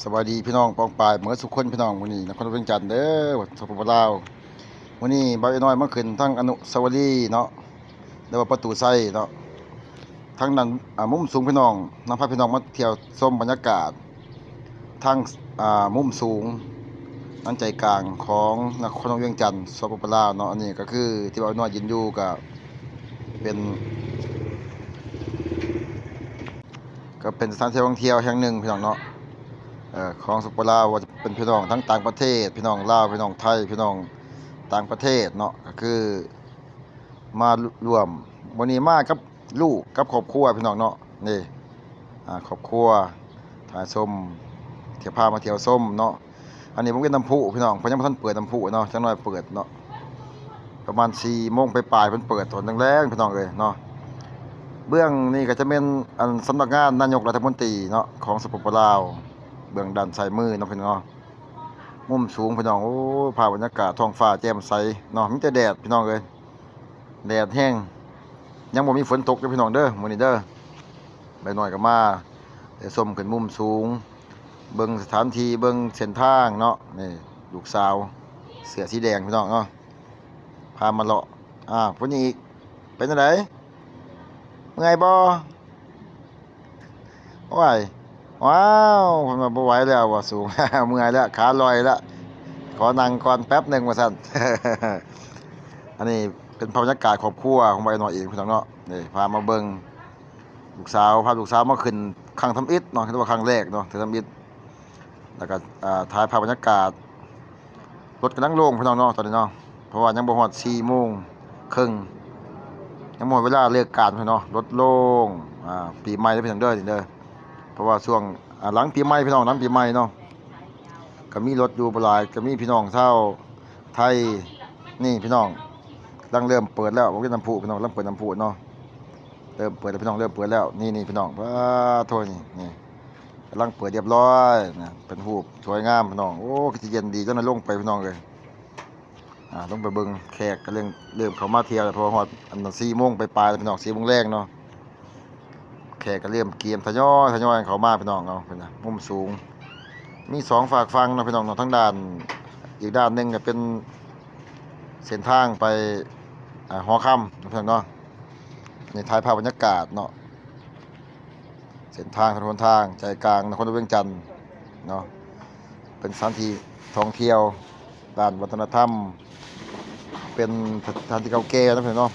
สวัสดีพี่น้องปองปายเหมือนสุขคนพี่น้องวันนี้นครเวียงจันทน์เด้อสปปลาววันนี้บ่าวน้อยมาขึ้นทั้งอนุสาวรีย์เนาะเรียกว่าประตูไส้เนาะทั้งนั้นมุมสูงพี่น้องนำพาพี่น้องมาเที่ยวชมบรรยากาศทั้งมุมสูงนั้นใจกลางของนครเวียงจันทน์สปปลาวเนาะอันนี้ก็คือที่บ่าวน้อยยืนอยู่ก็เป็นสถานที่ท่องเที่ยวแห่งหนึ่งพี่น้องเนาะของสปปลาวว่าจะเป็นพี่น้องทั้งต่างประเทศพี่น้องลาวพี่น้องไทยพี่น้องต่างประเทศเนาะก็คือมารวมวันนี้มากับลูกกับครอบครัวพี่น้องเนาะนี่ครอบครัวถ่ายส้มเที่ยวพามาเที่ยวส้มเนาะอันนี้ผมเป็นน้ำพุพี่น้องเพิ่นยังบ่ทันเปิดน้ำพุเนาะจักหน่อยเปิดเนาะประมาณ4 โมงปลายๆเพิ่นเปิดตอนแรงๆพี่น้องเอ้ยเนาะเบื้องนี่ก็จะเป็นอันสำนักงานนายกรัฐมนตรีเนาะของสปปลาวเบื้องด้านซ้ายมือเนาะพี่น้องเนาะ มุมสูงพี่น้องโอ้ภาพบรรยากาศท้องฟ้าแจ่มใสเนาะมีแต่แดดพี่น้องเอ้ยแดดแห้งยังบ่มีฝนตกเด้อพี่น้องเด้อมื้อนี้เด้อใบน้อยก็มาได้ชมขึ้นมุมสูงเบิ่งสถานที่เบิ่งเส้นทางเนาะนี่ลูกสาวเสื้อสีแดงพี่น้องเนาะพามาเลาะพุ่นนี้อีกเป็นจังไดเมื่อยบ่ว้ายว้าวเพิ่นว่าบ่ไหวแล้วว่าสูง เมื่อยแล้วขาลอยแล้วขอนั่งก่อนแป๊บหนึงว่าซั่น อันนี้เป็นบรรยากาศครอบครัวของใบหน่อยเองพี่น้องเนาะนี่พามาเบิ่งลูกสาวพาลูกสาวมาขึ้นครั้งทำอิฐเนาะถือว่าครั้งแรกเนาะถือทำอิฐแล้วก็ถ่ายภาพบรรยากาศรถกำลังโล่งพี่น้องเนาะตอนนี้เนาะเพราะว่ายังบ่ฮอด4 โมงครึ่งยังบ่ฮอดเวลาเลิกการพี่น้องรถโล่งปีใหม่เด้อพี่น้องเด้อนี่เด้อเพราะว่าช่วงหลังปีใหม่พี่น้องหลังปีใหม่เนาะก็มีรถอยู่บ่หลายก็มีพี่น้องชาวไทยนี่พี่น้องกำลังเริ่มเปิดแล้วบ่เป็นน้ำพุพี่น้องเริ่มเปิดน้ำพุเนาะเริ่มเปิดแล้วพี่น้องเริ่มเปิดแล้วนี่พี่น้องโทษนี่กำลังเปิดเรียบร้อยนะเป็นรูปสวยงามพี่น้องโอ้ก็สิเย็นดีจังได๋ลงไปพี่น้องเอ้ยลงไปเบิ่งแขกก็เริ่มเข้ามาเที่ยวแล้วเพราะว่าฮอดอันนั้น4 โมงปลายๆแล้วพี่น้อง4 โมงแลงเนาะแขกก็เริ่มเกียมทยอยเข้ามาพี่น้องเนาะเพิ่นน่ะมุมสูงมี2ฝากฝั่งเนาะพี่น้องเนาะทั้งด้านอีกด้านหนึงก็เป็นเส้นทางไปหอค่ำพี่น้องเนาะนี่ถ่ายภาพบรรยากาศเนาะเส้นทางถนนทางใจกลางนครเวียงจันทน์เนาะเป็นสถานที่ท่องเที่ยวด้านวัฒนธรรมเป็นสถานที่เก่าแก่นะพี่น้องเนาะ